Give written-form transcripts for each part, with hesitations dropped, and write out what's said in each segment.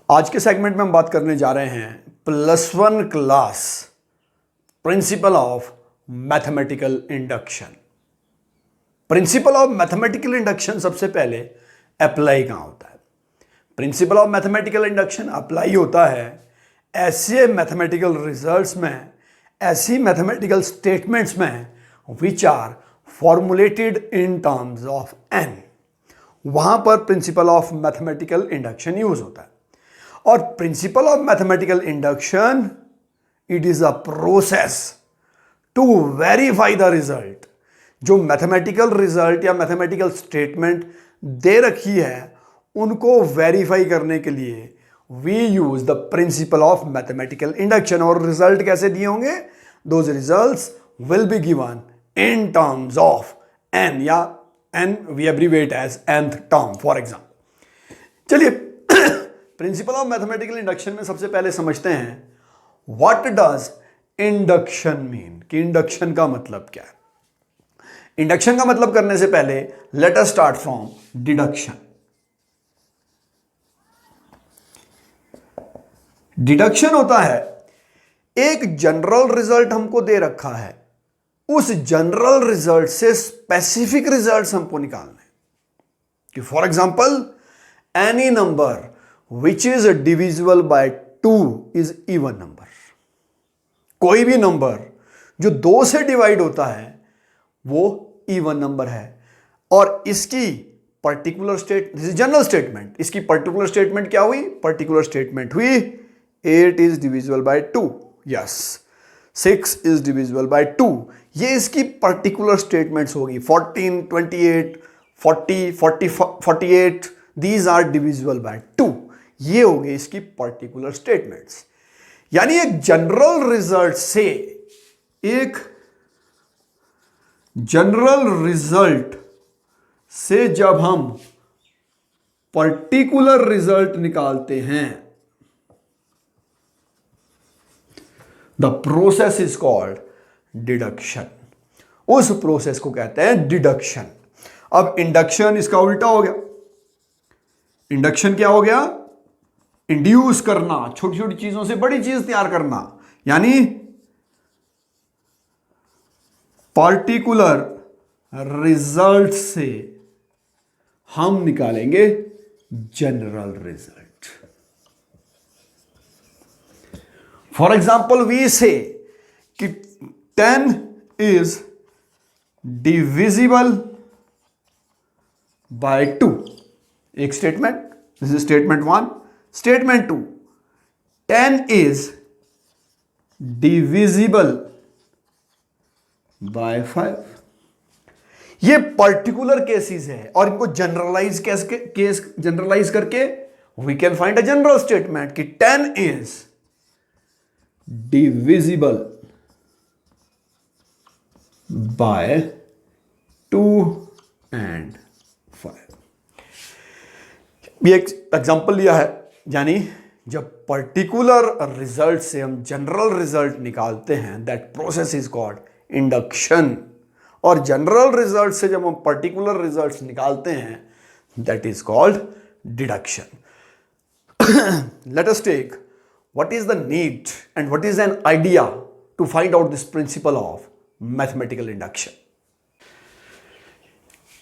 आज के सेगमेंट में हम बात करने जा रहे हैं +1 class principal of mathematical induction. Principal of mathematical induction सबसे पहले अप्लाई कहाँ होता है? Principal of mathematical induction apply होता है ऐसे मैथमेटिकल रिजल्ट्स में, ऐसी मैथमेटिकल स्टेटमेंट्स में which are formulated in terms of n. वहां पर principle of mathematical induction use होता है। और principle of mathematical induction, it is a process to verify the result. जो मैथमेटिकल रिजल्ट या मैथमेटिकल स्टेटमेंट दे रखी है उनको वेरीफाई करने के लिए we use the principle of mathematical induction. और रिजल्ट कैसे दिए होंगे? Those results will be given in terms of n, या N V abbreviate as nth term for example. चलिए प्रिंसिपल ऑफ मैथमेटिकल इंडक्शन में सबसे पहले समझते हैं व्हाट डज इंडक्शन मीन, कि इंडक्शन का मतलब क्या है। इंडक्शन का मतलब करने से पहले let us start from deduction. Deduction होता है एक जनरल रिजल्ट हमको दे रखा है, उस जनरल रिजल्ट से स्पेसिफिक रिजल्ट्स हमको निकालने हैं। कि for example any number which is divisible by 2 is even number. कोई भी नंबर जो 2 से डिवाइड होता है वो इवन नंबर है। और इसकी पर्टिकुलर जनरल स्टेटमेंट, इसकी पर्टिकुलर स्टेटमेंट क्या हुई? पर्टिकुलर स्टेटमेंट हुई 8 is divisible by 2, yes 6 is divisible by 2। ये इसकी पर्टिकुलर स्टेटमेंट्स होगी। 14, 28, 40, 48 दीज आर डिविजिबल बाय 2। ये हो गई इसकी पर्टिकुलर स्टेटमेंट्स। यानी एक जनरल रिजल्ट से, एक जनरल रिजल्ट से जब हम पर्टिकुलर रिजल्ट निकालते हैं, the process is called deduction. उस प्रोसेस को कहते हैं डिडक्शन। अब इंडक्शन इसका उल्टा हो गया। इंडक्शन क्या हो गया? इंड्यूस करना, छोटी छोटी चीजों से बड़ी चीज तैयार करना। यानी पर्टिकुलर रिजल्ट से हम निकालेंगे general result. For example we say कि 10 इज डिविजिबल बाय 2। एक statement, this is statement 1। Statement 2, 10 is divisible by 5। ये पर्टिकुलर केसेस है और इनको जनरलाइज करके we can find a general statement कि 10 इज डिविजिबल बाय 2 and 5। ये एक एग्जांपल लिया है। यानी जब पर्टिकुलर रिजल्ट से हम जनरल रिजल्ट निकालते हैं, that process is called induction. और जनरल रिजल्ट से जब हम पर्टिकुलर रिजल्ट्स निकालते हैं, that is called deduction. Let us take what is the need and what is an idea to find out this principle of mathematical induction।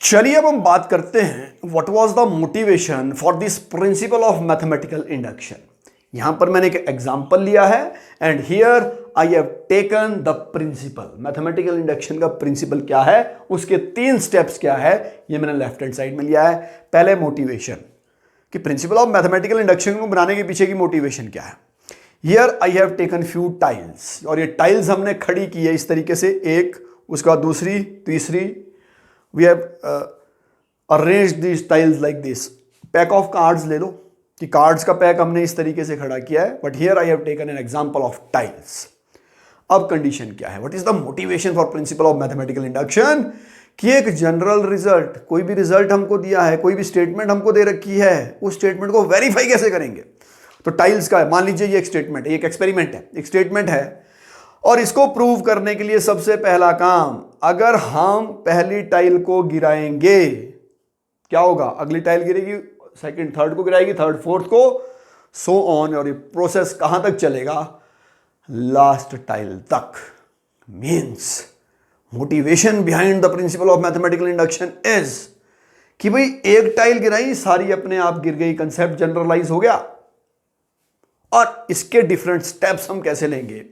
चलिए अब हम बात करते हैं what was the motivation for this principle of mathematical induction। यहां पर मैंने एक एग्जांपल लिया है and here I have taken the principle। Mathematical induction का प्रिंसिपल क्या है, उसके 3 स्टेप्स क्या है, ये मैंने लेफ्ट हैंड साइड में लिया है। पहले मोटिवेशन, कि प्रिंसिपल ऑफ मैथमेटिकल इंडक्शन को बनाने के पीछे की मोटिवेशन क्या है। Here I have taken few tiles, और ये टाइल्स हमने खड़ी की है इस तरीके से, एक, उसका दूसरी, तीसरी। We have arranged these tiles like this। Pack of cards ले लो, कि कार्ड्स का पैक हमने इस तरीके से खड़ा किया है। But here I have taken an example of tiles। अब कंडीशन क्या है? What is the motivation for principle of mathematical induction? कि एक जनरल रिजल्ट, कोई भी रिजल्ट हमको दिया है, कोई भी स्टेटमेंट हमको दे रखी है, उस स्टेटमेंट को वेरीफाई कैसे करेंगे? तो टाइल्स का है, मान लीजिए ये एक स्टेटमेंट है, एक एक्सपेरिमेंट है, एक स्टेटमेंट है, और इसको प्रूव करने के लिए सबसे पहला काम, अगर हम पहली टाइल को गिराएंगे क्या होगा? अगली टाइल गिरेगी, सेकंड थर्ड को गिराएगी, थर्ड फोर्थ को, सो ऑन, और ये प्रोसेस कहां तक चलेगा? लास्ट टाइल तक। Means motivation behind the principle of mathematical induction is कि भाई एक टाइल गिराई, सारी अपने आप गिर गई, कंसेप्ट जनरलाइज हो गया। और इसके डिफरेंट स्टेप्स हम कैसे लेंगे?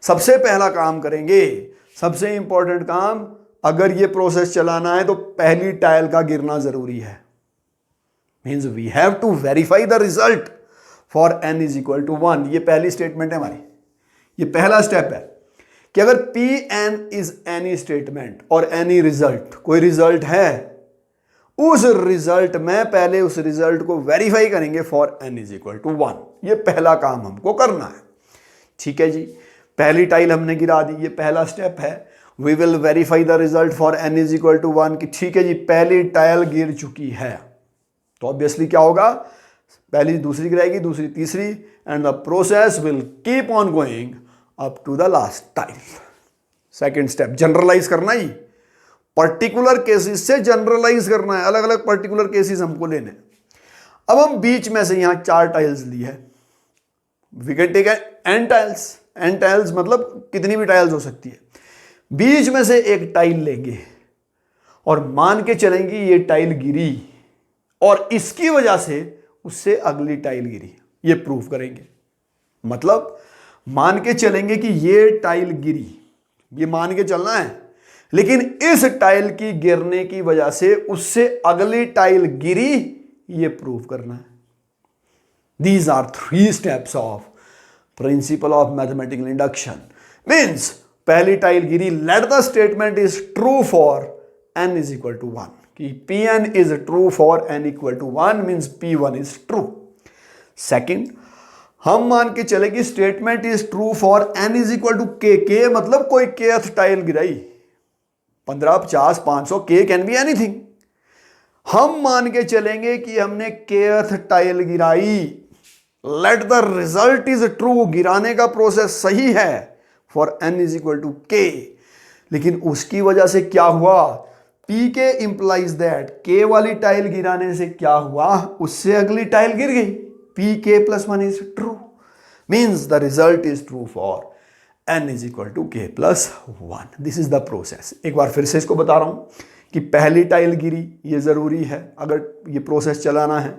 सबसे पहला काम करेंगे, सबसे इंपॉर्टेंट काम, अगर ये प्रोसेस चलाना है तो पहली टाइल का गिरना जरूरी है। Means we have to verify the result for n is equal to 1। ये पहली स्टेटमेंट है हमारी, ये पहला स्टेप है कि अगर Pn इज एनी स्टेटमेंट और एनी रिजल्ट, कोई रिजल्ट है, उस रिजल्ट में पहले उस रिजल्ट को वेरीफाई करेंगे for n is equal to 1। ये पहला काम हमको करना है। ठीक है जी, पहली टाइल हमने गिरा दी, ये पहला स्टेप है। We will verify the result for n is equal to 1 कि ठीक है जी पहली टाइल गिर चुकी है, तो ऑब्वियसली क्या होगा? पहली दूसरी गिराएगी, दूसरी तीसरी, and the process will keep on going up to the last tile. Second step, generalize करना ही, पर्टिकुलर केसेस से जनरलाइज करना है, अलग अलग पर्टिकुलर केसेस हमको लेने। अब हम बीच में से यहां 4 टाइल्स ली है, we can take n tiles. n tiles मतलब कितनी भी टाइल्स हो सकती है। बीच में से एक टाइल लेंगे और मान के चलेंगे ये टाइल गिरी और इसकी वजह से उससे अगली टाइल गिरी, ये प्रूफ करेंगे। मतलब मान के चलेंगे कि ये टाइल गिरी, ये मान के चलना है, लेकिन इस टाइल की गिरने की वजह से उससे अगली टाइल गिरी, ये प्रूफ करना है। These are 3 steps of principle of mathematical induction. Means पहली टाइल गिरी, let the statement is true for n is equal to 1, कि Pn is true for n equal to 1 means P1 is true. Second, हम मान के चले कि statement is true for n is equal to k मतलब कोई kth tile गिराई, 15, 50, 500, k can be anything. हम मान के चलेंगे कि हमने kth टाइल गिराई, let the result is true, गिराने का प्रोसेस सही है for n is equal to k, लेकिन उसकी वजह से क्या हुआ? Pk इंप्लाइज दैट k वाली टाइल गिराने से क्या हुआ? उससे अगली टाइल गिर गई, Pk plus 1 is true, means the result is true for n is equal to k plus 1। This is the process. एक बार फिर से इसको बता रहा हूं कि पहली टाइल गिरी, ये जरूरी है अगर ये प्रोसेस चलाना है।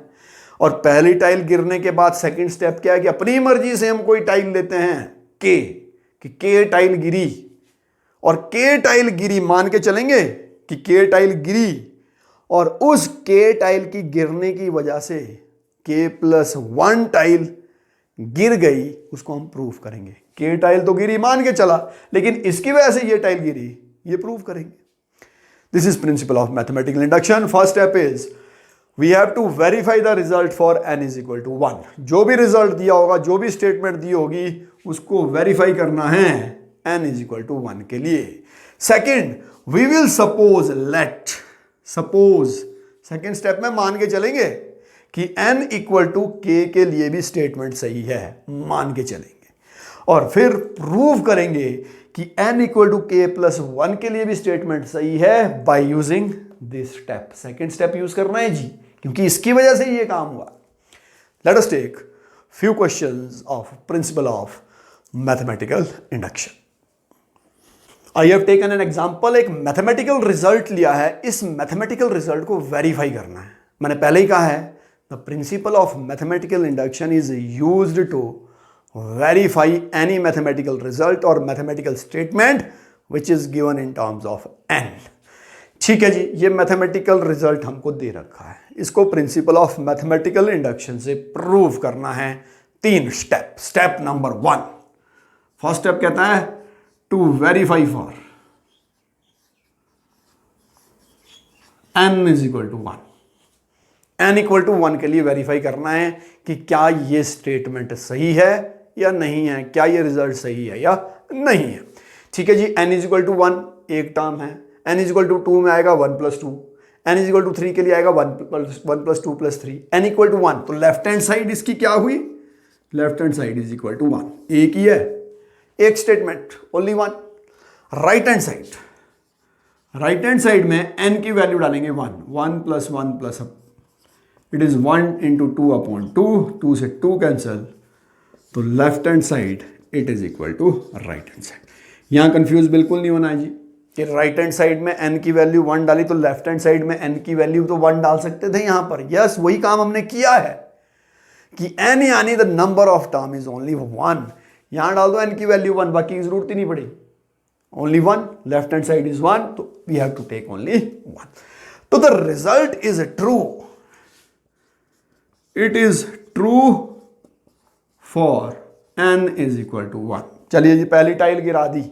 और पहली टाइल गिरने के बाद सेकंड स्टेप क्या है कि अपनी मर्जी से हम कोई टाइल लेते हैं k, कि k टाइल गिरी, और k टाइल गिरी मान के चलेंगे कि k टाइल गिरी और उस k टाइल की गिरने की वजह से k प्लस 1 टाइल गिर गई, उसको हम प्रूफ करेंगे। k टाइल तो गिरी मान के चला, लेकिन इसकी वजह से ये टाइल गिरी, ये प्रूफ करेंगे। This is principle of mathematical induction. First step is we have to verify the result for n is equal to 1। जो भी रिजल्ट दिया होगा, जो भी स्टेटमेंट दी होगी, उसको वेरीफाई करना है n इज इक्वल टू 1 के लिए। Second, we will suppose, let suppose, second step में मान के चलेंगे कि n इक्वल टू k के लिए भी स्टेटमेंट सही है, मान के चलेंगे, और फिर प्रूव करेंगे कि n equal to k plus 1 के लिए भी स्टेटमेंट सही है by using this step. Second step use करना है जी, क्योंकि इसकी वजह से ये काम हुआ। Let us take few questions of principle of mathematical induction. I have taken an example. एक मैथमेटिकल रिजल्ट लिया है, इस मैथमेटिकल रिजल्ट को वेरीफाई करना है। मैंने पहले ही कहा है the principle of mathematical induction is used to verify any mathematical result और mathematical statement which is given in terms of n। ठीक है जी, ये मैथमेटिकल रिजल्ट हमको दे रखा है, इसको प्रिंसिपल ऑफ मैथमेटिकल इंडक्शन से प्रूव करना है। 3 step. Step number 1, first step कहता है to verify for n is equal to 1। n equal to 1 के लिए वेरीफाई करना है कि क्या ये स्टेटमेंट सही है या नहीं है, क्या ये रिजल्ट सही है या नहीं है। ठीक है जी, n इज इक्वल टू 1 एक टर्म है, n इज इक्वल टू 2 में आएगा 1 plus 2, n is equal to 3 के लिए आएगा 1 plus 2 plus 3, n equal to 1। तो लेफ्ट हैंड साइड इसकी क्या हुई? Left hand side is equal to 1। एक ही है, एक statement, only 1। Right hand side, right hand side में n की वैल्यू डालेंगे 1, 1 plus 1 plus it is 1 into 2/2, 2 से 2 कैंसल, तो left hand side it is equal to right hand side. यहां कंफ्यूज बिल्कुल नहीं होना है जी कि राइट हैंड साइड में n की वैल्यू 1 डाली तो लेफ्ट हैंड साइड में n की वैल्यू तो 1 डाल सकते थे यहां पर। यस, वही काम हमने किया है कि n यानी the number of term is only 1, यहां डाल दो n की वैल्यू 1, बाकी की जरूरत ही नहीं पड़ी, only 1, left hand side is 1, तो we have to take only 1। तो the result is true, it is true for n is equal to 1। चलिए जी, पहली टाइल गिरा दी,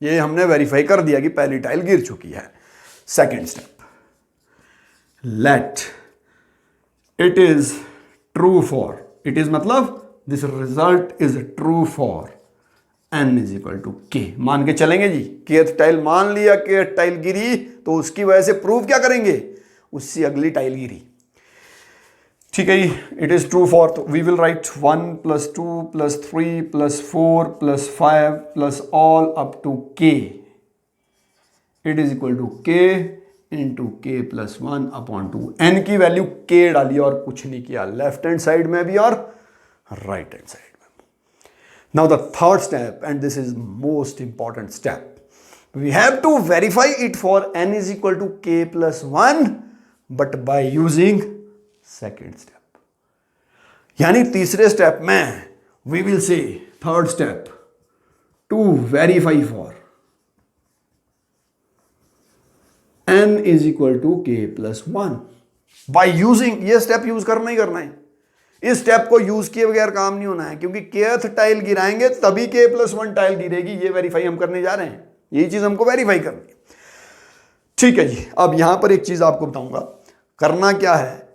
ये हमने वेरीफाई कर दिया कि पहली टाइल गिर चुकी है। Second step, let it is true for, it is मतलब this result is true for n is equal to k। मान के चलेंगे जी, केथ टाइल मान लिया, केथ टाइल गिरी तो उसकी वजह से प्रूव क्या करेंगे, उससे अगली टाइल गिरी। ठीक है जी, इट इज ट्रू फॉर, तो we will right 1 + 2 + 3 + 4 + 5 + all up to k, it is equal to k into k + 1/2। n की वैल्यू k डाली और कुछ नहीं किया, लेफ्ट हैंड साइड में भी और राइट हैंड साइड में। Now the third step, and this is most important step, we have to verify it for n is equal to k + 1 but by using second step. यानी तीसरे step में we will say third step to verify for n is equal to k + 1 by using, ये step use करना ही करना है। इस step को यूज किए बगैर काम नहीं होना है, क्योंकि kth टाइल गिराएंगे तभी k + 1 टाइल गिरेगी, ये वेरीफाई हम करने जा रहे हैं, यही चीज हमको वेरीफाई करनी है। ठीक है जी, अब यहां पर एक चीज आपको बताऊंगा, करना क्या है,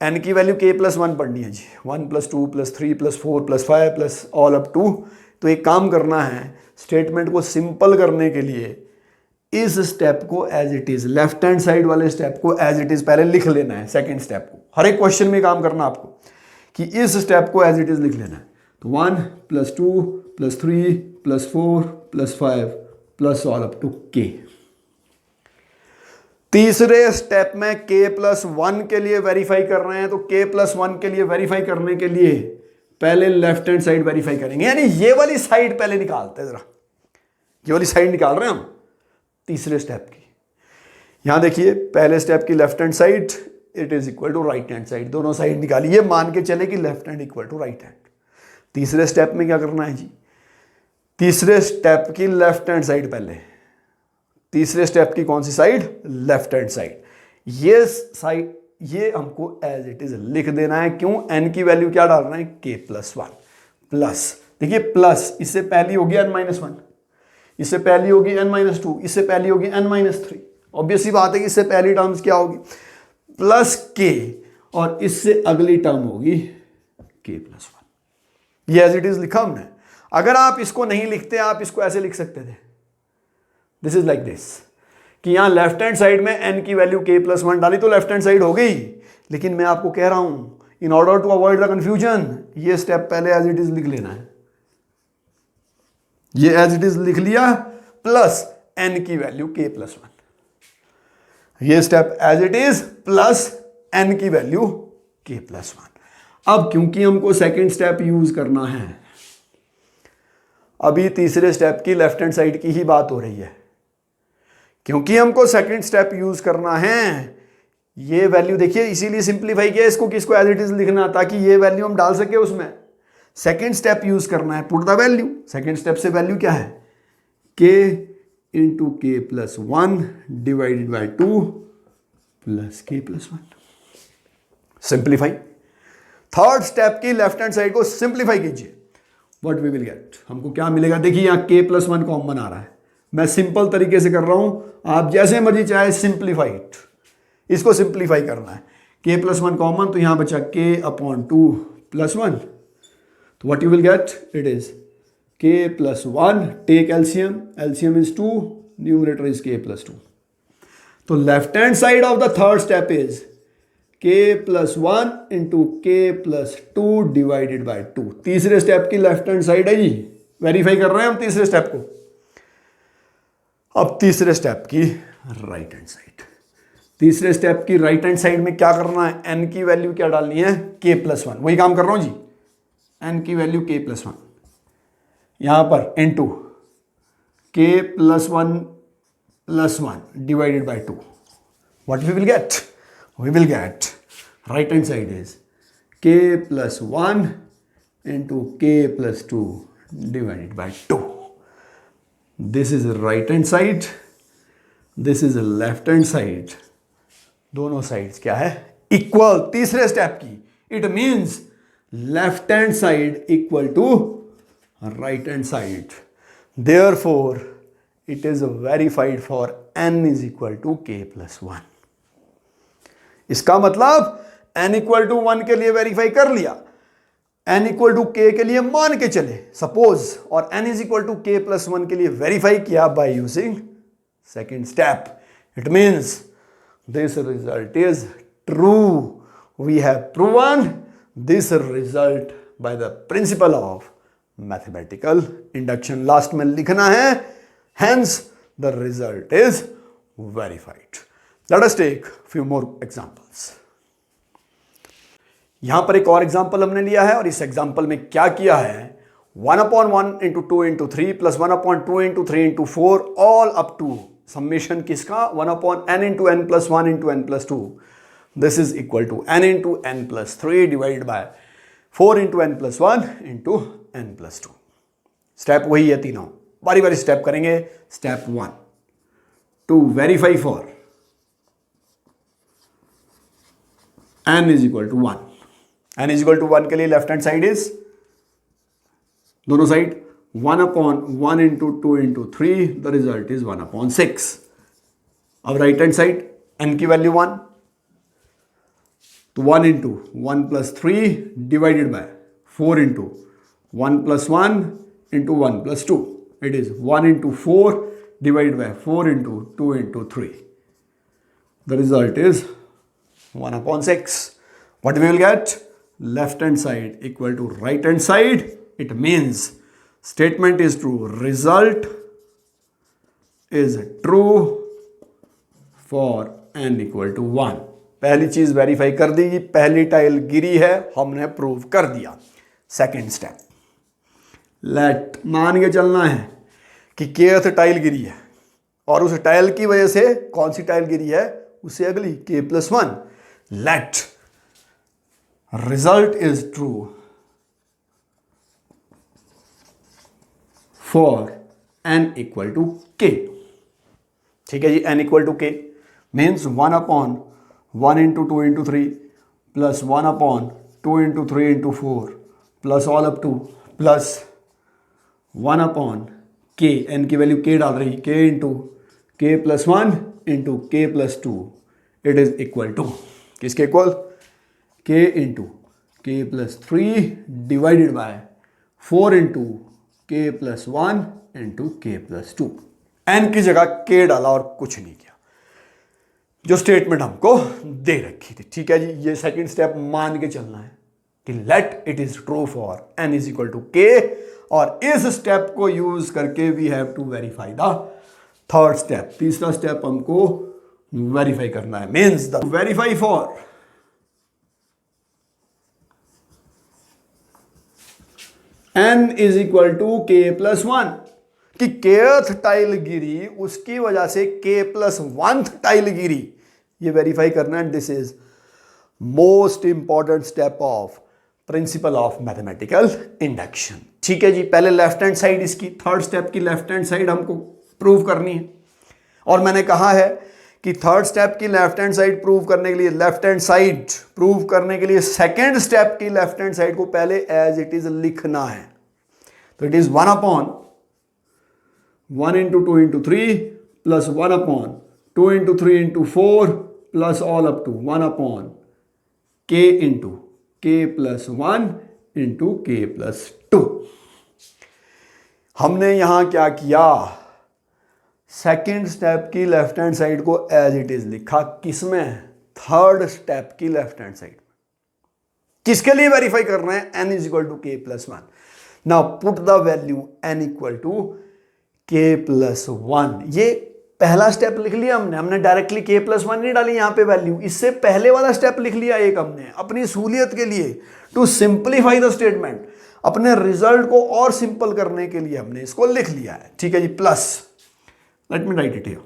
n की वैल्यू k + 1 पढ़नी है जी, 1 + 2 + 3 + 4 + 5 + all up to। तो एक काम करना है, स्टेटमेंट को सिंपल करने के लिए इस स्टेप को as it is, left hand side वाले स्टेप को एज इट इज पहले लिख लेना है। सेकंड स्टेप को हर एक क्वेश्चन में काम करना आपको कि इस स्टेप को एज इट इज लिख लेना है। तो 1 + 2 + 3 + 4 + 5 + all up to k। तीसरे स्टेप में k + 1 के लिए वेरीफाई कर रहे हैं, तो k + 1 के लिए वेरीफाई करने के लिए पहले लेफ्ट हैंड साइड वेरीफाई करेंगे, यानी ये वाली साइड पहले निकालते हैं, जरा ये वाली साइड निकाल रहे हैं हम तीसरे स्टेप की। यहां देखिए, पहले स्टेप की left hand side it is equal to right hand side, दोनों साइड निकाली, ये मान के चले कि left hand equal to right hand. तीसरे स्टेप में क्या करना है जी, तीसरे स्टेप की लेफ्ट हैंड साइड पहले, तीसरे स्टेप की कौन सी साइड, लेफ्ट हैंड साइड, ये साइड ये हमको एज इट इज लिख देना है। क्यों, n की वैल्यू क्या डाल रहे हैं, k + 1 प्लस, देखिए प्लस, इससे पहली होगी n-1, इससे पहली होगी n-2, इससे पहली होगी n-3। ऑब्वियसली बात है कि इससे पहली टर्म्स क्या होगी, प्लस k, और इससे अगली टर्म होगी k + 1। ये एज इट इज लिखा हमने। अगर आप इसको नहीं लिखते, आप इसको ऐसे लिख सकते थे, दिस इज लाइक दिस, कि यहां लेफ्ट हैंड साइड में n की वैल्यू k + 1 डाली तो लेफ्ट हैंड साइड हो गई। लेकिन मैं आपको कह रहा हूं, in order to avoid the confusion, ये स्टेप पहले एज इट इज लिख लेना है। ये एज इट इज लिख लिया, प्लस n की वैल्यू k + 1, ये step as it is, plus n की वैल्यू k + 1। अब क्योंकि हमको सेकेंड स्टेप यूज करना है, अभी तीसरे स्टेप की लेफ्ट हैंड साइड की ही बात हो रही है, क्योंकि हमको सेकंड स्टेप यूज करना है। ये वैल्यू देखिए, इसीलिए सिंपलीफाई किया इसको, किसको एज इट इज लिखना, ताकि ये वैल्यू हम डाल सके उसमें। सेकंड स्टेप यूज करना है, put the value. Second step से वैल्यू क्या है, k into k + 1 divided by 2 plus k + 1। Simplify, third step की लेफ्ट हैंड साइड को सिंप्लीफाई कीजिए, व्हाट वी विल गेट, हमको क्या मिलेगा। देखिए यहां k + 1 कॉमन आ रहा है, मैं सिंपल तरीके से कर रहा हूं, आप जैसे मर्जी चाहे सिंप्लीफाइड, इसको सिंप्लीफाई करना है। k + 1 कॉमन, तो यहां बचा k/2 + 1, तो what you will get, it is k + 1, take LCM, LCM is 2, numerator is k + 2। तो left hand side of the third step is k + 1 into k + 2 divided by 2। तीसरे step की left hand side है जी, verify कर रहे हैं हम तीसरे step को। अब तीसरे स्टेप की राइट हैंड साइड, तीसरे स्टेप की राइट हैंड साइड में क्या करना है, एन की वैल्यू क्या डालनी है, के प्लस वन, वही काम कर रहा हूं जी, एन की वैल्यू के प्लस वन, यहां पर इनटू के plus one divided by two. What we will get? We will get right hand side is k plus 1 into k plus 2 divided by 2. This is right hand side. This is left hand side. दोनों sides क्या है, equal. तीसरे step की, it means left hand side equal to right hand side. Therefore, it is verified for n is equal to k plus 1. इसका मतलब n equal to 1 के लिए verify कर लिया, n इक्वल टू k के लिए मान के चले सपोज, और n is equal to k plus 1 के लिए वेरीफाई किया by using second step. It means this result is true. We have proven this result by the principle of mathematical induction. Last में लिखना है, hence the result is verified. Let us take few more examples. यहां पर एक और example हमने लिया है और इस एग्जाम्पल में क्या किया है, 1/1 into 2 into 3 plus 1/2 into 3 into 4 all up to summation किसका, 1/n into n plus 1 into n plus 2. This is equal to n into n plus 3 divided by 4 into n plus 1 into n plus 2. Step वही है तीनों, बारी बारी step करेंगे. Step 1 to verify for n is equal to 1. n is equal to 1 के लिए left hand side is, दोनों side 1/1 into 2 into 3, the result is 1/6. अब राइट हैंड साइड n की वैल्यू 1, तो 1 into 1 plus 3 divided by 4 into 1 plus 1 into 1 plus 2. It is 1 into 4 divided by 4 into 2 into 3. The result is 1/6. What we will get? Left hand side equal to right hand side. It means statement is true. Result is true for n equal to 1. पहली चीज verify कर दी, पहली tile गिरी है, हमने prove कर दिया. Second step, late मान के चलना है कि केथ टाइल गिरी है और उस टाइल की वजह से कौन सी टाइल गिरी है, उससे अगली k plus 1. Let result is true for n equal to k. ठीक है जी, n equal to k means 1/1 into 2 into 3 plus 1/2 into 3 into 4 plus all up to plus 1/k, n की वैल्यू k डाल रही, k into k plus 1 into k plus 2. It is equal to किसके इक्वल, k into k plus 3 divided by 4 into k plus 1 into k plus 2. n की जगह k डाला और कुछ नहीं किया, जो स्टेटमेंट हमको दे रखी थी. ठीक है जी, ये सेकंड स्टेप मान के चलना है कि let it is true for n is equal to k, और इस स्टेप को यूज करके we have to verify the third step. तीसरा स्टेप हमको वेरीफाई करना है, means the verify for n is equal to k plus 1, कि kth tile गिरी उसकी वजह से k प्लस 1th टाइल गिरी, ये वेरीफाई करना है. This is most important step of principle of mathematical induction. ठीक है जी, पहले लेफ्ट हैंड साइड इसकी, थर्ड स्टेप की लेफ्ट हैंड साइड हमको प्रूव करनी है. और मैंने कहा है कि थर्ड स्टेप की लेफ्ट हैंड साइड प्रूव करने के लिए, लेफ्ट हैंड साइड प्रूव करने के लिए सेकेंड स्टेप की लेफ्ट हैंड साइड को पहले एज इट इज लिखना है. तो it is 1/1 into 2 into 3 plus 1/2 into 3 into 4 plus all up to 1/k into k plus 1 into k plus 2. हमने यहां क्या किया, सेकेंड स्टेप की लेफ्ट हैंड साइड को एज इट इज लिखा. किसमें, थर्ड स्टेप की लेफ्ट हैंड साइड. किसके लिए वेरीफाई कर रहे हैं, n is equal to k plus 1. Now put the value n equal to k plus 1. ये पहला स्टेप लिख लिया हमने डायरेक्टली k प्लस वन नहीं डाली यहाँ पे वैल्यू, इससे पहले वाला स्टेप लिख लिया एक हमने अपनी सहूलियत के लिए, टू सिंप्लीफाई द स्टेटमेंट, अपने रिजल्ट को और सिंपल करने के लिए हमने इसको लिख लिया है, ठीक है जी। Plus let me write it here,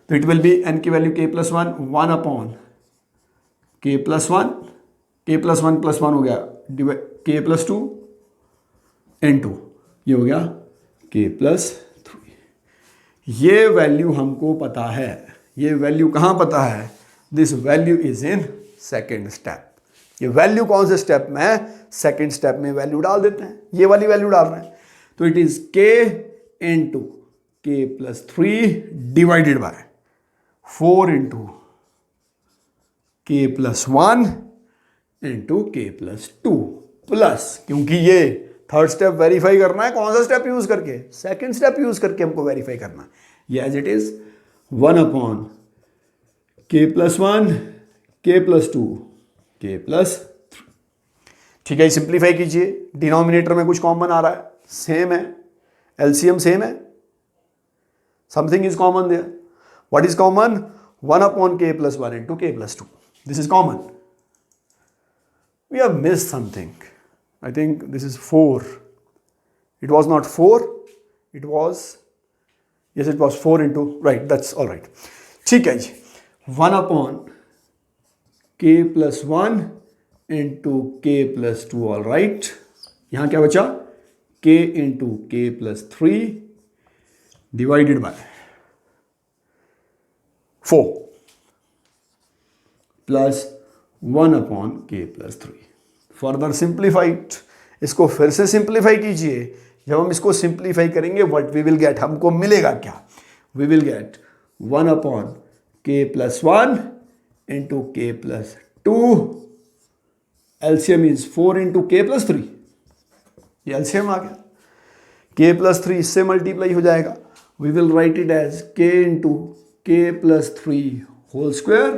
तो इट विल बी n की value k plus one, 1 upon k plus one, k plus one हो गया k प्लस टू n2, ये हो गया k प्लस, ये वैल्यू हमको पता है, ये वैल्यू कहाँ पता है, this value is in second step. ये वैल्यू कौन से स्टेप में है, सेकेंड स्टेप में वैल्यू डाल देते हैं, ये वाली वैल्यू डाल रहे हैं, तो it is k into k plus 3 divided by 4 into k plus 1 into k plus 2 plus, क्योंकि ये थर्ड स्टेप वेरीफाई करना है, कौन सा स्टेप यूज करके, सेकंड स्टेप यूज करके हमको वेरीफाई करना है, ये as it is 1 upon k plus 1 k plus 2 k plus 3, ठीक है। सिंप्लीफाई कीजिए, डिनोमिनेटर में कुछ कॉमन आ रहा है, सेम है, एलसीएम सेम है, something is common there, what is common, 1 upon k plus 1 into k plus 2, this is common, we have missed something, I think this is 4. It was not 4. It was, yes, it was 4 into, right, that's all right. ठीक है जी, 1 upon k plus 1 into k plus 2, all right. यहाँ क्या बचा, k into k plus 3 divided by 4 plus 1 upon k plus 3. Further simplified, इसको फिर से simplify कीजिए, जब हम इसको सिंप्लीफाई करेंगे व्हाट वी विल गेट, हमको मिलेगा क्या, we will get 1 upon k plus 1 into k plus 2, LCM is 4 into k plus 3, ये एलसीएम आ गया, k प्लस 3 इससे मल्टीप्लाई हो जाएगा, we will write it as k into k plus 3 whole square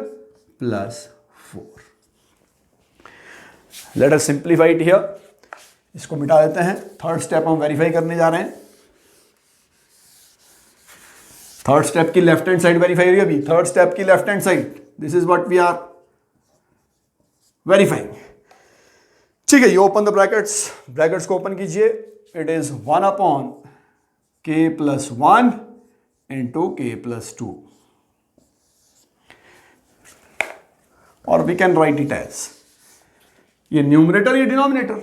plus 4। Let us simplify it here, इसको मिटा देते हैं, third step हम वेरीफाई करने जा रहे हैं, थर्ड स्टेप की लेफ्ट हैंड साइड वेरीफाई हो रही है अभी, थर्ड स्टेप की left hand side, this is what we are verifying, ठीक है। ये ओपन द ब्रैकेट्स, ब्रैकेट्स को ओपन कीजिए, it is 1 upon k plus 1 into k plus 2, और we can write it as, ये न्यूमरेटर ये डिनोमिनेटर,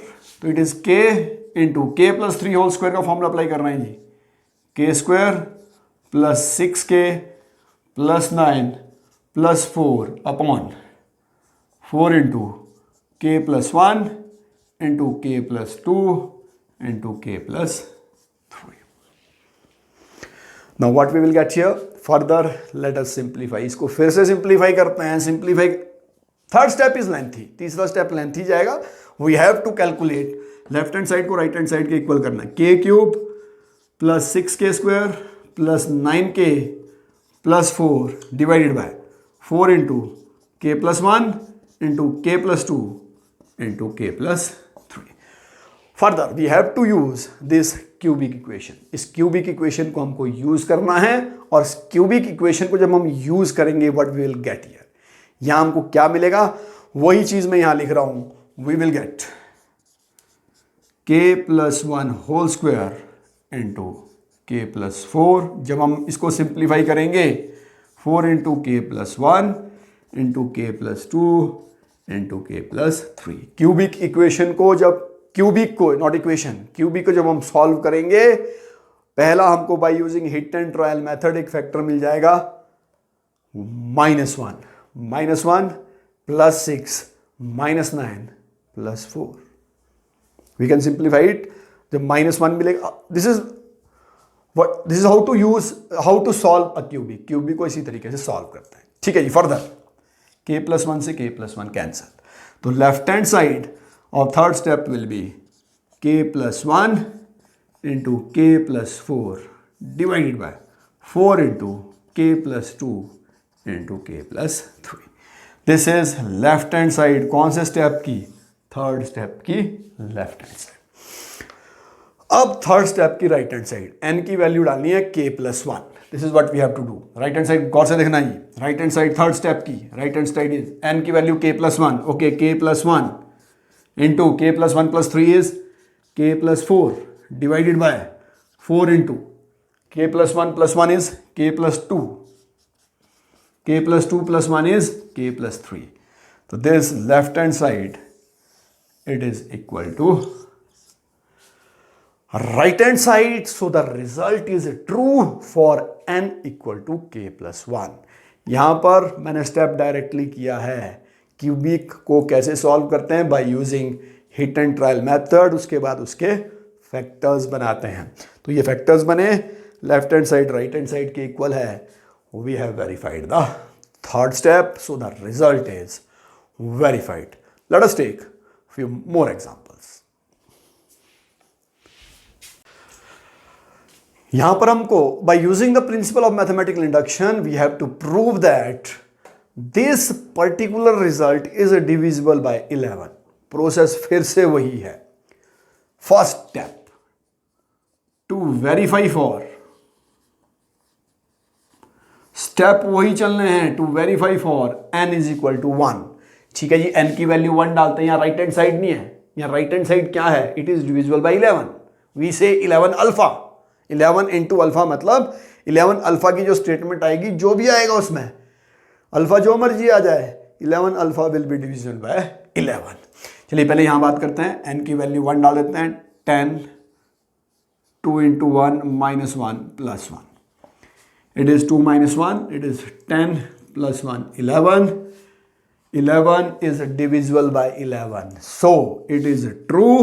तो it is k into k plus 3 whole square का फॉर्मूला अप्लाई कर रहे हैं जी, k square plus 6k plus 9 plus 4 upon 4 into k plus 1 into k plus 2 into k plus 3। Now what we will get here, further let us simplify, इसको फिर से simplify करते हैं, simplify, third step is lengthy, तीसरा step lengthy जाएगा, we have to calculate left hand side को right hand side के equal करना है, k cube plus 6k square plus 9k plus 4 divided by 4 into k plus 1 into k plus 2 into k plus 3। Further we have to use this cubic equation, इस cubic equation को हमको use करना है, और इस cubic equation को जब हम यूज करेंगे what we will get here, यहां हमको क्या मिलेगा, वही चीज मैं यहां लिख रहा हूं, we will get k plus 1 whole square into k plus 4, जब हम इसको सिंप्लीफाई करेंगे 4 into k plus 1 into k plus 2 into k plus 3। Cubic equation को जब, क्यूबिक को नॉट इक्वेशन, क्यूबिक को जब हम सॉल्व करेंगे, पहला हमको by using hit and trial method एक फैक्टर मिल जाएगा -1 plus 6 minus 9 plus 4, we can simplify it, जब -1 मिलेगा, this is how to solve a cubic, cubic को इसी तरीके से सॉल्व करते हैं, ठीक है जी। फर्दर k प्लस 1 से k प्लस 1 कैंसल, तो left hand side of third step will be k plus 1 into k plus 4 divided by 4 into k plus 2 into k plus 3। This is left hand side कौन से step की, third step की left hand side. अब third step की right hand side, n की value डालनी है k plus 1, this is what we have to do. Right hand side गौर से देखना ही, right hand side third step की right hand side is n की value k+1, okay k+1 into k+1+3 is k+4 divided by 4 into k+1+1 is k+2, k+2+1 is k+3. So this left hand side it is equal to right hand side. So the result is true for n equal to k+1. यहां पर मैंने step directly किया है। Cubic को कैसे solve करते हैं? Bye using hit and trial method. उसके बाद उसके फैक्टर्स बनाते हैं। तो ये फैक्टर्स बने, left hand side right hand side के इक्वल है। We have verified the third step, so the result is verified. Let us take few more examples. यहां पर हमको by using the principle of mathematical induction we have to prove that this particular result is divisible by 11. Process फिर से वही है। First step to verify for, step वही चलने हैं to verify for n is equal to 1। ठीक है जी, n की वैल्यू 1 डालते हैं। यहाँ राइट हैंड साइड नहीं है, यहाँ राइट हैंड साइड क्या है? It is divisible by 11। We से 11 अल्फा, 11 इंटू अल्फा मतलब 11 अल्फा की जो स्टेटमेंट आएगी, जो भी आएगा उसमें अल्फा जो मर्जी आ जाए, 11 alpha will be divisible by 11। चलिए पहले यहाँ बात करते हैं, n की वैल्यू 1 डाल देते हैं। 10 2 into 1 minus 1 plus 1, it is 2 minus 1, it is 10 plus 1 11. 11 is divisible by 11, so it is true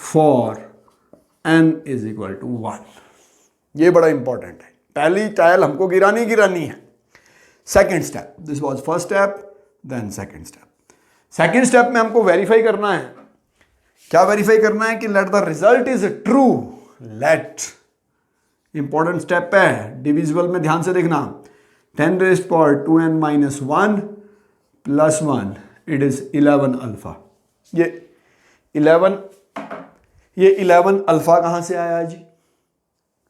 for n is equal to 1. ये बड़ा इंपॉर्टेंट है, पहली टाइल हमको गिरानी है। Second step, this was first step, then second step. Second step में हमको verify करना है। क्या वेरीफाई करना है? कि let the result is true. Let important step है, डिविजिबल में ध्यान से देखना। 10 raised power 2n minus 1 plus 1, it is 11 alpha. ये 11 अल्फा कहां से आया जी?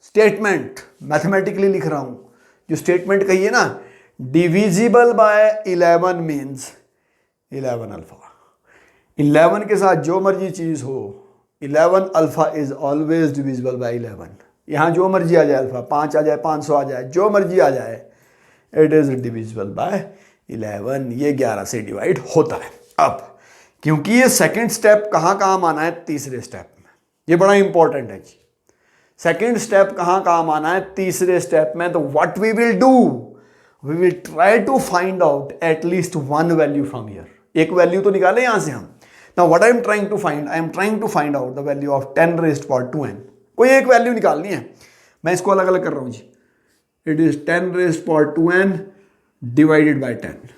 स्टेटमेंट मैथमेटिकली लिख रहा हूं, जो स्टेटमेंट कही है ना, डिविजिबल बाय 11 मीन्स 11 अल्फा। 11 के साथ जो मर्जी चीज हो, 11 alpha is always divisible by 11। यहां जो मर्जी आ जाए, अल्फा 5 आ जाए, 500 आ जाए, जो मर्जी आ जाए, इट इज डिविजिबल बाय 11। ये 11 से डिवाइड होता है। अब क्योंकि ये सेकंड स्टेप कहां काम आना है? तीसरे स्टेप में। ये बड़ा इंपॉर्टेंट है जी। सेकंड स्टेप कहां काम आना है? तीसरे स्टेप में। तो what we will do, we will try to find out at least one value from here. एक वैल्यू तो निकाले यहां से हम। Now what I am trying to find, I am trying to find out the value of 10 raised power 2n। कोई एक value निकालनी है, मैं इसको अलग अलग कर रहा हूं जी। It is 10 raised power 2n divided by 10।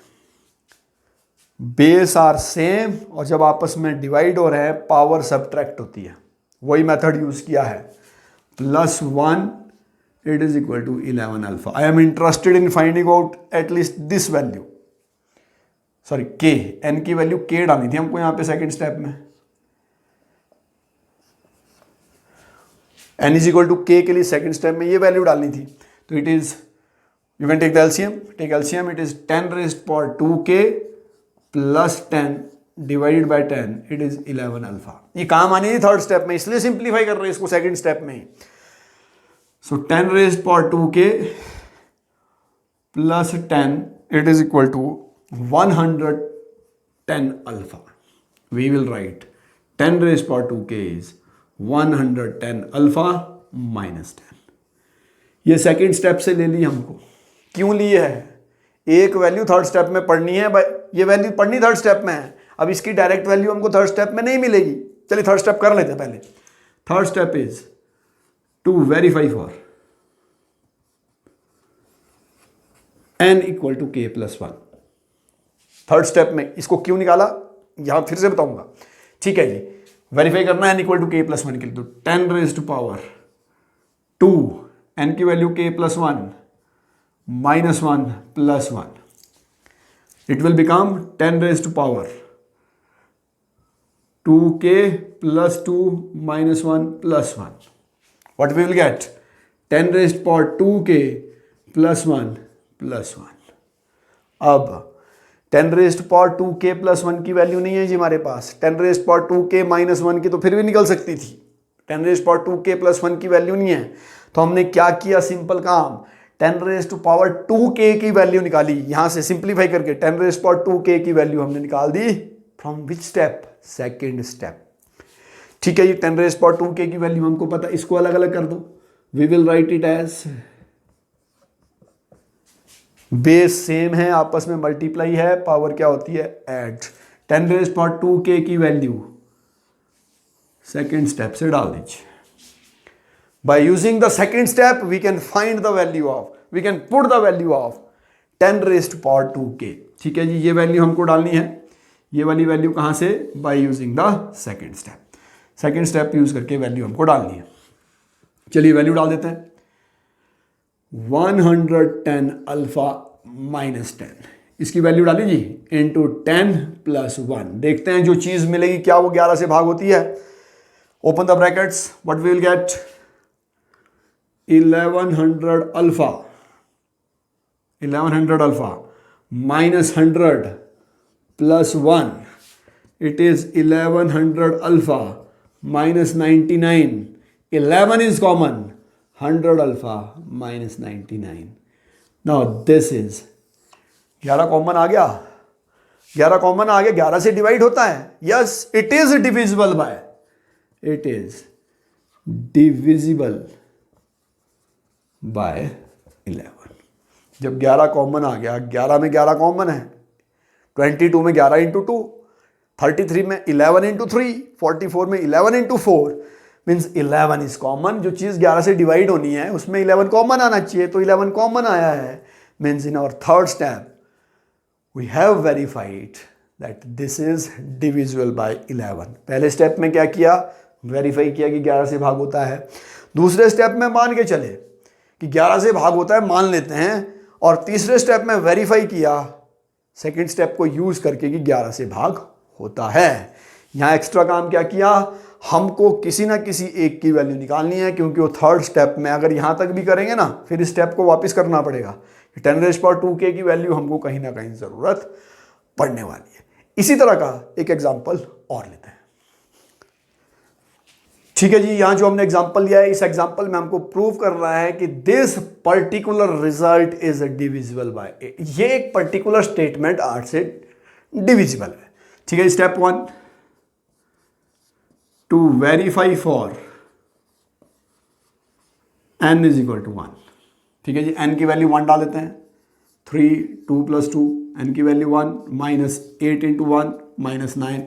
Base are same, और जब आपस में डिवाइड हो रहे हैं पावर सब्ट्रैक्ट होती है। वही मेथड यूज किया है। +1 it is equal to 11 alpha. I am interested in finding out at least this value, sorry k, n की वैल्यू k डालनी थी हमको यहां पे सेकंड स्टेप में। n is equal to k के लिए सेकंड स्टेप में ये वैल्यू डालनी थी। तो it is, you can take the LCM, it is 10 raised power 2k plus 10 divided by 10, it is 11 alpha. ये काम आनी थी थर्ड स्टेप में, इसलिए सिंप्लीफाई कर रहे हैं इसको सेकंड स्टेप में। So 10 raised power 2k plus 10, it is equal to 110 alpha. We will write 10 raised power 2k is 110 alpha minus 10। ये सेकेंड स्टेप से ले ली हमको। क्यों लिए है? एक वैल्यू थर्ड स्टेप में पढ़नी है, ये वैल्यू पढ़नी थर्ड स्टेप में है। अब इसकी डायरेक्ट वैल्यू हमको थर्ड स्टेप में नहीं मिलेगी। चलिए थर्ड स्टेप कर लेते हैं पहले। Third step is to verify for n equal to k plus 1। Third step में इसको क्यों निकाला यहां फिर से बताऊंगा। ठीक है जी, वेरीफाई करना है n equal to k plus 1 के लिए। तो 10 raised power 2, n की value k plus 1 minus 1 plus 1, it will become 10 raised to power 2k plus 2 minus 1 plus 1. What we will get? 10⁻²k +1 अब 10⁻²k +1 की वैल्यू नहीं है जी हमारे पास, 10⁻²k -1 की तो फिर भी निकल सकती थी, 10⁻²k +1 की वैल्यू नहीं है। तो हमने क्या किया, सिंपल काम, 10⁻²k की वैल्यू निकाली, यहां से सिंप्लीफाई करके 10⁻²k की वैल्यू हमने निकाल दी from which step, second step. ठीक है, ये 10⁻²k की वैल्यू हमको पता, इसको अलग अलग कर दो, we will write it as, base same है, आपस में मल्टीप्लाई है, पावर क्या होती है, ऐड। 10⁻²k की वैल्यू सेकेंड स्टेप से डाल दीजिए। By using the second step, we can find the value of, we can put the value of 10⁻²k। ठीक है जी, ये वैल्यू हमको डालनी है, ये वाली वैल्यू कहां से, by using the second step, second step use करके वैल्यू हमको डालनी है। चलिए वैल्यू डाल देते हैं, 110 अल्फा -10, इसकी वैल्यू डाली जी, इंटू 10 + 1, देखते हैं जो चीज मिलेगी क्या वो 11 से भाग होती है। Open the brackets, what we will get, 1100 alpha -100 + 1, it is 1100 alpha -99, 11 is common, 100 alpha -99। now this is 11 common आ गया, 11 कॉमन आ गया, 11 से डिवाइड होता है, yes it is divisible bye, it is divisible by 11। जब 11 कॉमन आ गया, 11 में 11 कॉमन है, 22 में 11 × 2, 33 में 11 × 3, 44 में 11 × 4, मीन्स 11 इज कॉमन। जो चीज़ 11 से डिवाइड होनी है उसमें 11 कॉमन आना चाहिए, तो 11 कॉमन आया है, means in our third step we have verified that this is divisible by 11। पहले स्टेप में क्या किया, वेरीफाई किया कि 11 से भाग होता है। दूसरे स्टेप में मान के चले कि 11 से भाग होता है, मान लेते हैं, और तीसरे स्टेप में वेरीफाई किया सेकेंड स्टेप को यूज करके कि 11 से भाग होता है। यहां एक्स्ट्रा काम क्या किया, हमको किसी ना किसी एक की वैल्यू निकालनी है, क्योंकि वो थर्ड स्टेप में अगर यहां तक भी करेंगे ना फिर इस स्टेप को वापस करना पड़ेगा। 10⁻²k की वैल्यू हमको कहीं ना कहीं जरूरत पड़ने वाली है। इसी तरह का एक एग्जाम्पल और लेते हैं। ठीक है जी, यहां जो हमने एग्जांपल लिया है, इस एग्जांपल में हमको प्रूव कर रहा है कि this particular result is divisible bye 8। ये एक पर्टिकुलर स्टेटमेंट 8 से डिविजिबल है। ठीक है, step 1, to verify for n = 1। ठीक है जी, n की वैल्यू 1 डाल देते हैं, 3, 2 + 2, n की वैल्यू 1, -8 × 1 -9,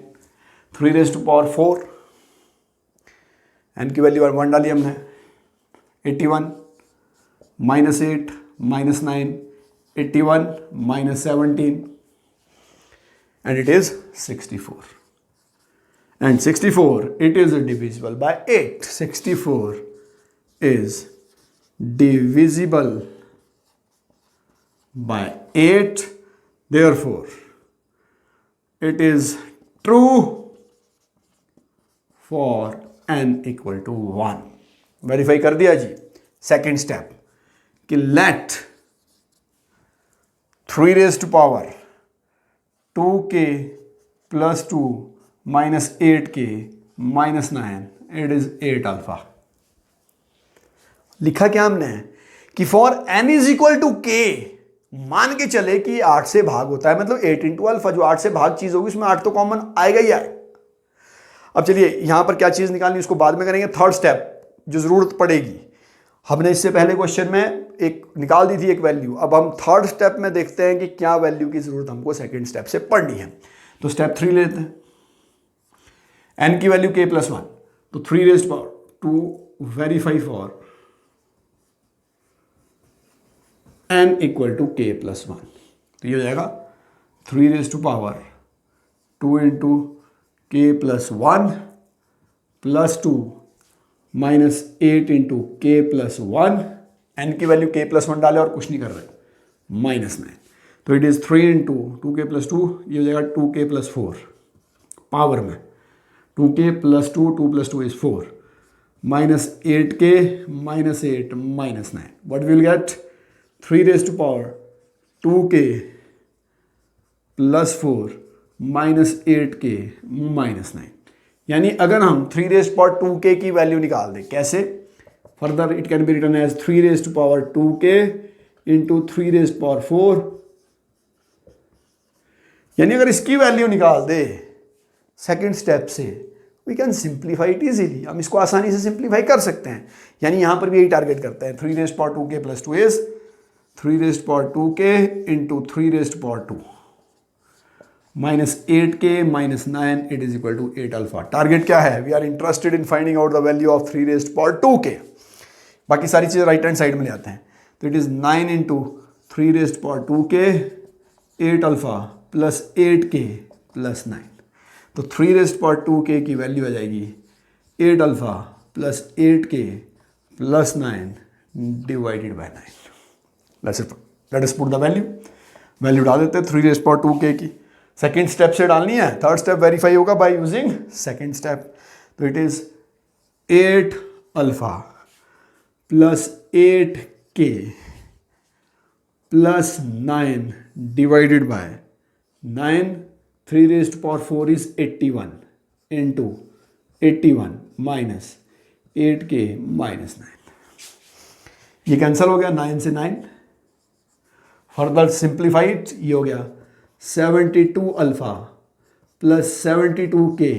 3⁻⁴, n की वैल्यू 1 डाली हमने, 81 -8 -9, 81 -17, and it is 64, and 64 it is divisible by 8, 64 is divisible by 8, therefore it is true for n = 1। Verify कर दिया जी। सेकेंड स्टेप कि let 3⁻²k + 2 -8k -9, it is 8 alpha. लिखा क्या हमने कि फॉर n = k, मान के चले कि 8 से भाग होता है, मतलब 8 × अल्फा, जो 8 से भाग चीज होगी उसमें 8 तो कॉमन आएगा ही आएगा। अब चलिए यहां पर क्या चीज निकालनी उसको बाद में करेंगे, थर्ड स्टेप जो जरूरत पड़ेगी। हमने इससे पहले क्वेश्चन में एक निकाल दी थी एक वैल्यू, अब हम थर्ड स्टेप में देखते हैं कि क्या वैल्यू की जरूरत हमको सेकेंड स्टेप से पड़नी है। तो स्टेप 3 लेते हैं, n की वैल्यू k + 1, तो 3⁻², वेरीफाई फॉर n = k + 1, तो ये हो जाएगा 3⁻² × k + 1 + 2 -8 × k + 1, n की वैल्यू k + 1 डाले और कुछ नहीं कर रहे, -9, तो इट इज 3 × 2k + 2, ये हो जाएगा 2k + 4 पावर में, 2k + 2, 2 + 2 is 4, minus 8k minus 8 minus 9. What we will get? 3 raised to power 2k plus 4 minus 8k minus 9. यानी अगर हम 3 raised power 2k की वैल्यू निकाल दें, कैसे? Further it can be written as 3 raised to power 2k into 3 raised power 4. यानी अगर इसकी वैल्यू निकाल दे सेकेंड स्टेप से, we can simplify it easily. हम इसको आसानी से सिंप्लीफाई कर सकते हैं. यानी यहां पर भी यही टारगेट करता है. 3 raised power 2k plus 2 is 3 raised power 2k into 3 raised power 2 minus 8k minus 9, it is equal to 8 alpha. Target क्या है? We are interested in finding out the value of 3 raised power 2k. बाकी सारी चीजें right hand side में ले आते हैं. तो it is 9 into 3 raised power 2k 8 alpha plus 8k plus 9. तो 3 raised power 2k की वैल्यू आ जाएगी 8 alpha plus 8k plus 9 divided by 9. Let us put the value डाल देते हैं 3 raised power 2k की. सेकेंड स्टेप से डालनी है. थर्ड स्टेप वेरीफाई होगा बाय यूजिंग सेकेंड स्टेप. तो it is 8 alpha plus 8k plus 9 divided by 9. 3 raised to power 4 is 81 into 81 minus 8k minus 9. ये कैंसल हो गया 9 से 9. फर्दर सिंप्लीफाइड ये हो गया 72 alpha plus 72k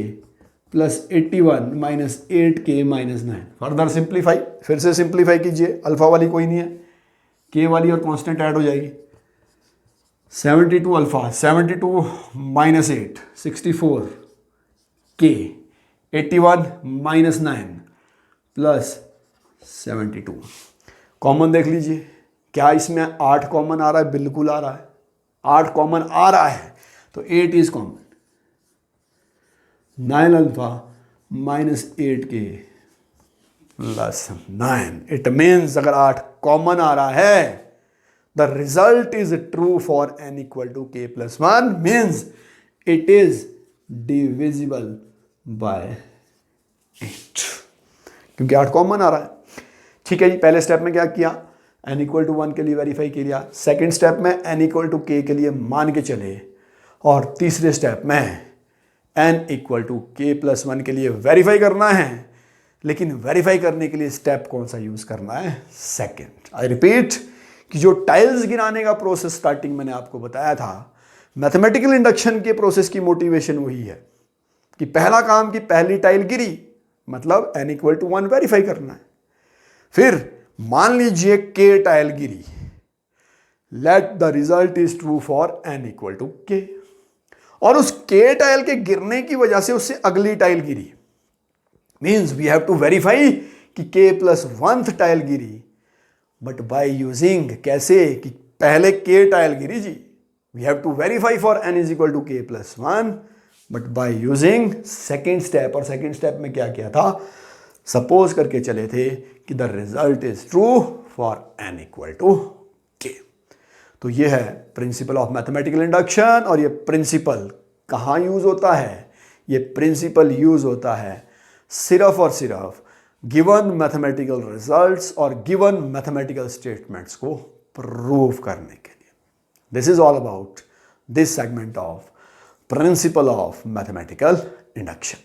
plus 81 minus 8k minus 9. Further simplify, फिर से सिंप्लीफाई कीजिए. अल्फा वाली कोई नहीं है, k वाली और कांस्टेंट ऐड हो जाएगी. 72 alpha 72 minus 8 64 k 81 minus 9 plus 72. Common देख लीजिए. क्या इसमें 8 कॉमन आ रहा है? बिल्कुल आ रहा है. 8 कॉमन आ रहा है तो 8 is common. 9 alpha minus 8k plus 9. It means अगर 8 कॉमन आ रहा है, the result is true for n equal to k plus 1, means it is divisible by 8. क्योंकि 8 कॉमन आ रहा है. ठीक है जी. पहले स्टेप में क्या किया? n इक्वल टू 1 के लिए वेरीफाई किया. सेकेंड स्टेप में n इक्वल टू k के लिए मान के चले. और तीसरे स्टेप में n equal to k plus 1 के लिए वेरीफाई करना है. लेकिन वेरीफाई करने के लिए स्टेप कौन सा यूज करना है? सेकेंड. आई रिपीट कि जो टाइल्स गिराने का प्रोसेस स्टार्टिंग मैंने आपको बताया था, मैथमेटिकल इंडक्शन के प्रोसेस की मोटिवेशन वही है कि पहला काम कि पहली टाइल गिरी, मतलब n इक्वल टू 1 वेरीफाई करना है. फिर मान लीजिए k टाइल गिरी, let the result is true for n equal to k. और उस k टाइल के गिरने की वजह से उससे अगली टाइल गिरी. Means we have to verify कि k प्लस 1th टाइल गिरी, बट बाय यूजिंग, कैसे? कि पहले k टाइल गिरी जी, we have to verify for n is equal to k plus 1, but by using second step. और second step में क्या किया था? सपोज करके चले थे कि the result is true for n equal to k. तो ये है प्रिंसिपल ऑफ मैथमेटिकल इंडक्शन. और ये प्रिंसिपल कहाँ यूज होता है? ये प्रिंसिपल यूज होता है सिर्फ और सिर्फ गिवन मैथमेटिकल रिजल्ट्स और गिवन मैथमेटिकल स्टेटमेंट्स को प्रूव करने के लिए. This is all about this segment of principle of mathematical induction.